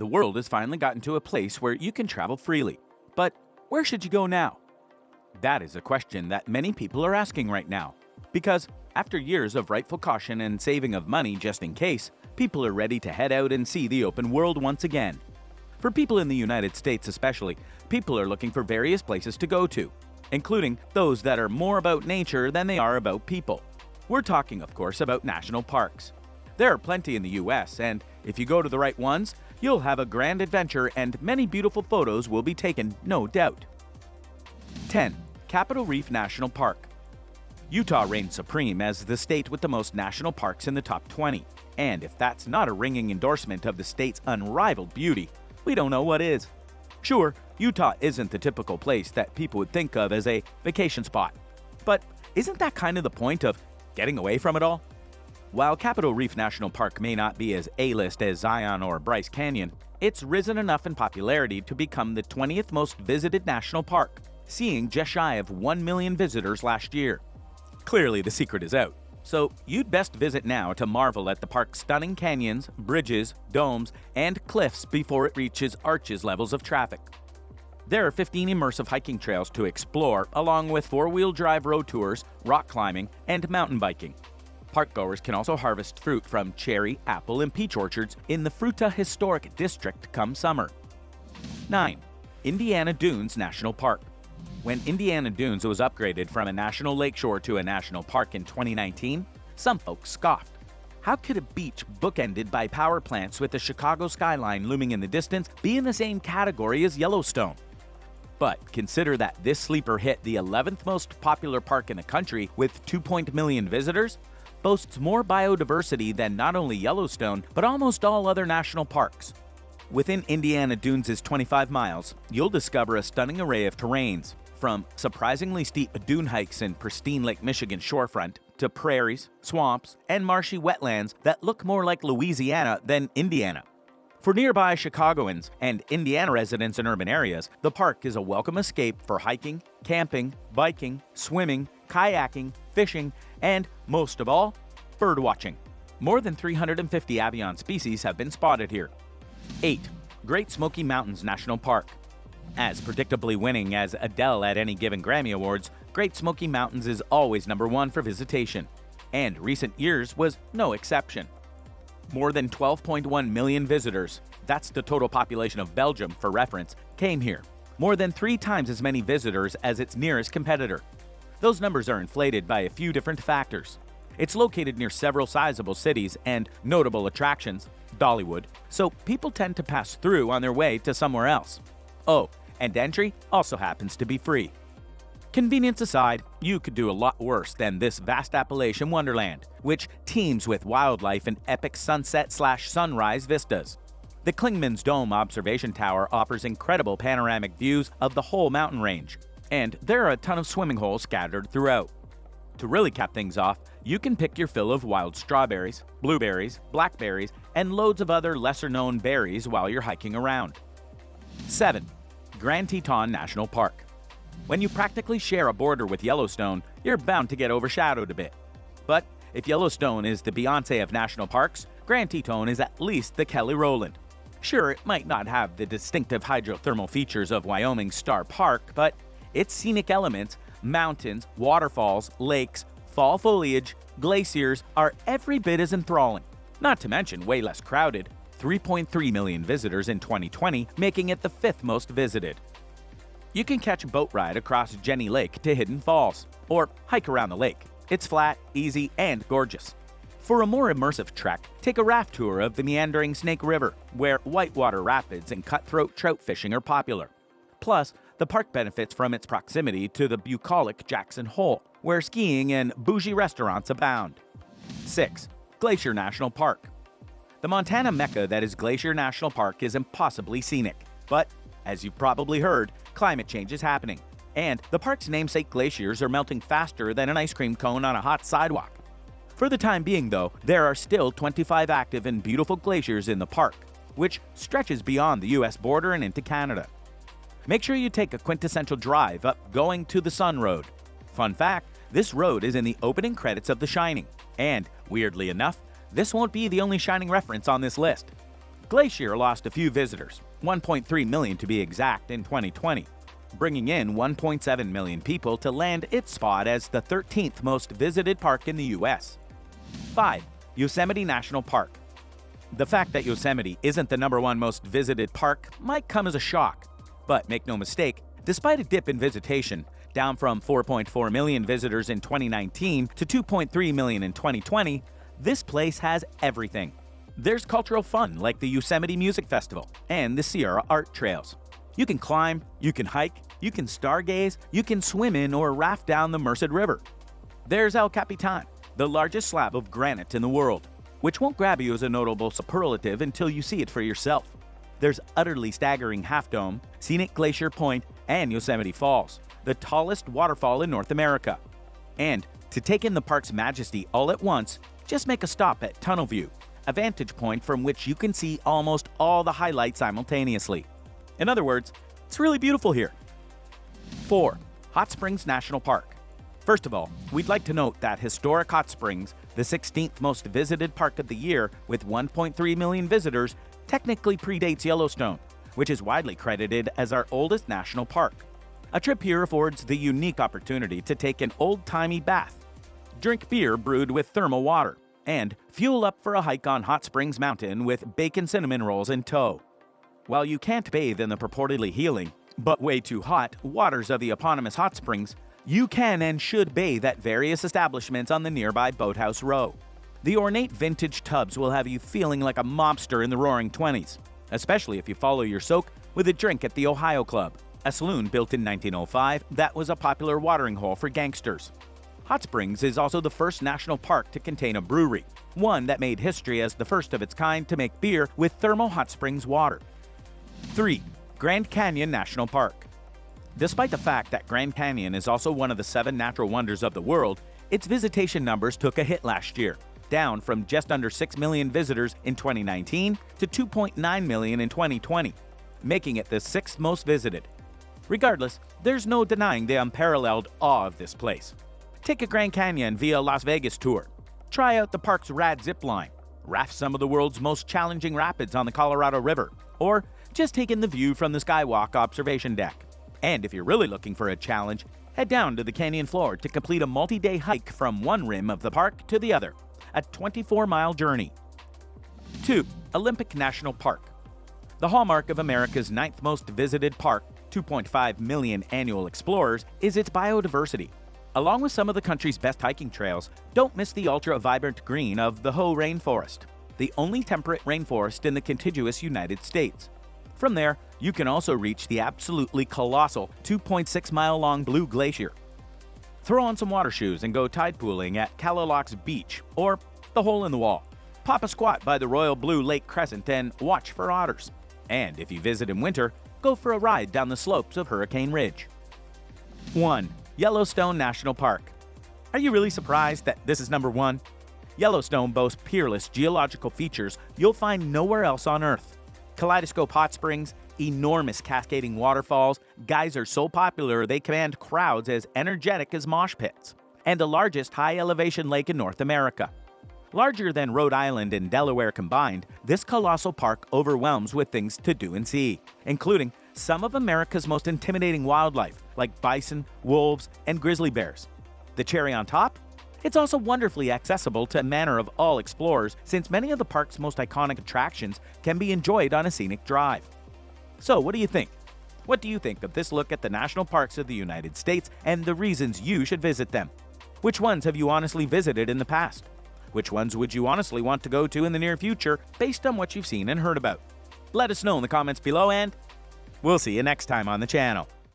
The world has finally gotten to a place where you can travel freely. But where should you go now? That is a question that many people are asking right now. Because after years of rightful caution and saving of money just in case, people are ready to head out and see the open world once again. For people in the United States especially, people are looking for various places to go to, including those that are more about nature than they are about people. We're talking, of course, about national parks. There are plenty in the US, and if you go to the right ones, you'll have a grand adventure and many beautiful photos will be taken, no doubt. 10. Capitol Reef National Park. Utah reigns supreme as the state with the most national parks in the top 20. And if that's not a ringing endorsement of the state's unrivaled beauty, we don't know what is. Sure, Utah isn't the typical place that people would think of as a vacation spot. But isn't that kind of the point of getting away from it all? While Capitol Reef National Park may not be as A-list as Zion or Bryce Canyon, it's risen enough in popularity to become the 20th most visited national park, seeing just shy of 1 million visitors last year. Clearly the secret is out, so you'd best visit now to marvel at the park's stunning canyons, bridges, domes, and cliffs before it reaches arches levels of traffic. There are 15 immersive hiking trails to explore, along with four-wheel drive road tours, rock climbing, and mountain biking. Parkgoers can also harvest fruit from cherry, apple, and peach orchards in the Fruita Historic District come summer. 9. Indiana Dunes National Park. When Indiana Dunes was upgraded from a national lakeshore to a national park in 2019, some folks scoffed. How could a beach bookended by power plants with the Chicago skyline looming in the distance be in the same category as Yellowstone? But consider that this sleeper hit the 11th most popular park in the country with 2 million visitors, boasts more biodiversity than not only Yellowstone, but almost all other national parks. Within Indiana Dunes' 25 miles, you'll discover a stunning array of terrains, from surprisingly steep dune hikes in pristine Lake Michigan shorefront to prairies, swamps, and marshy wetlands that look more like Louisiana than Indiana. For nearby Chicagoans and Indiana residents in urban areas, the park is a welcome escape for hiking, camping, biking, swimming, kayaking, fishing, and, most of all, bird watching. More than 350 avian species have been spotted here. 8. Great Smoky Mountains National Park. As predictably winning as Adele at any given Grammy Awards, Great Smoky Mountains is always #1 for visitation, and recent years was no exception. More than 12.1 million visitors, that's the total population of Belgium for reference, came here. More than 3 times as many visitors as its nearest competitor. Those numbers are inflated by a few different factors. It's located near several sizable cities and notable attractions, Dollywood, so people tend to pass through on their way to somewhere else. Oh, and entry also happens to be free. Convenience aside, you could do a lot worse than this vast Appalachian wonderland, which teems with wildlife and epic sunset/sunrise vistas. The Klingman's Dome Observation Tower offers incredible panoramic views of the whole mountain range, and there are a ton of swimming holes scattered throughout. To really cap things off, you can pick your fill of wild strawberries, blueberries, blackberries, and loads of other lesser-known berries while you're hiking around. 7. Grand Teton National Park. When you practically share a border with Yellowstone, you're bound to get overshadowed a bit. But if Yellowstone is the Beyoncé of national parks, Grand Teton is at least the Kelly Rowland. Sure, it might not have the distinctive hydrothermal features of Wyoming's Star Park, but its scenic elements, mountains, waterfalls, lakes, fall foliage, glaciers are every bit as enthralling. Not to mention way less crowded, 3.3 million visitors in 2020, making it the 5th most visited. You can catch a boat ride across Jenny Lake to Hidden Falls, or hike around the lake. It's flat, easy, and gorgeous. For a more immersive trek, take a raft tour of the meandering Snake River, where whitewater rapids and cutthroat trout fishing are popular. Plus, the park benefits from its proximity to the bucolic Jackson Hole, where skiing and bougie restaurants abound. 6. Glacier National Park. The Montana mecca that is Glacier National Park is impossibly scenic, but, as you've probably heard, climate change is happening, and the park's namesake glaciers are melting faster than an ice cream cone on a hot sidewalk. For the time being, though, there are still 25 active and beautiful glaciers in the park, which stretches beyond the US border and into Canada. Make sure you take a quintessential drive up Going to the Sun Road. Fun fact, this road is in the opening credits of The Shining, and, weirdly enough, this won't be the only Shining reference on this list. Glacier lost a few visitors, 1.3 million to be exact, in 2020, bringing in 1.7 million people to land its spot as the 13th most visited park in the US. 5. Yosemite National Park. The fact that Yosemite isn't the #1 most visited park might come as a shock. But make no mistake, despite a dip in visitation, down from 4.4 million visitors in 2019 to 2.3 million in 2020, this place has everything. There's cultural fun like the Yosemite Music Festival and the Sierra Art Trails. You can climb, you can hike, you can stargaze, you can swim in or raft down the Merced River. There's El Capitan, the largest slab of granite in the world, which won't grab you as a notable superlative until you see it for yourself. There's utterly staggering Half Dome, scenic Glacier Point, and Yosemite Falls, the tallest waterfall in North America. And to take in the park's majesty all at once, just make a stop at Tunnel View, a vantage point from which you can see almost all the highlights simultaneously. In other words, it's really beautiful here. 4. Hot Springs National Park. First of all, we'd like to note that historic Hot Springs, the 16th most visited park of the year with 1.3 million visitors, technically predates Yellowstone, which is widely credited as our oldest national park. A trip here affords the unique opportunity to take an old-timey bath, drink beer brewed with thermal water, and fuel up for a hike on Hot Springs Mountain with bacon cinnamon rolls in tow. While you can't bathe in the purportedly healing, but way too hot, waters of the eponymous hot springs, you can and should bathe at various establishments on the nearby Boathouse Row. The ornate vintage tubs will have you feeling like a mobster in the roaring 20s, especially if you follow your soak with a drink at the Ohio Club, a saloon built in 1905 that was a popular watering hole for gangsters. Hot Springs is also the first national park to contain a brewery, one that made history as the first of its kind to make beer with thermal hot springs water. 3. Grand Canyon National Park. Despite the fact that Grand Canyon is also one of the 7 natural wonders of the world, its visitation numbers took a hit last year, down from just under 6 million visitors in 2019 to 2.9 million in 2020, making it the 6th most visited. Regardless, there's no denying the unparalleled awe of this place. Take a Grand Canyon via Las Vegas tour. Try out the park's rad zip line, raft some of the world's most challenging rapids on the Colorado River, or just take in the view from the Skywalk observation deck. And if you're really looking for a challenge, head down to the canyon floor to complete a multi-day hike from one rim of the park to the other, a 24-mile journey. 2. Olympic National Park. The hallmark of America's 9th most visited park, 2.5 million annual explorers, is its biodiversity. Along with some of the country's best hiking trails, don't miss the ultra-vibrant green of the Hoh Rainforest, the only temperate rainforest in the contiguous United States. From there, you can also reach the absolutely colossal 2.6-mile-long Blue Glacier. Throw on some water shoes and go tide pooling at Callalocks Beach or the Hole in the Wall. Pop a squat by the Royal Blue Lake Crescent and watch for otters. And if you visit in winter, go for a ride down the slopes of Hurricane Ridge. 1. Yellowstone National Park. Are you really surprised that this is #1? Yellowstone boasts peerless geological features you'll find nowhere else on Earth. Kaleidoscope hot springs, enormous cascading waterfalls, geysers so popular they command crowds as energetic as mosh pits, and the largest high-elevation lake in North America. Larger than Rhode Island and Delaware combined, this colossal park overwhelms with things to do and see, including some of America's most intimidating wildlife, like bison, wolves, and grizzly bears. The cherry on top? It's also wonderfully accessible to a manner of all explorers, since many of the park's most iconic attractions can be enjoyed on a scenic drive. So what do you think? What do you think of this look at the national parks of the United States and the reasons you should visit them? Which ones have you honestly visited in the past? Which ones would you honestly want to go to in the near future based on what you've seen and heard about? Let us know in the comments below, and we'll see you next time on the channel.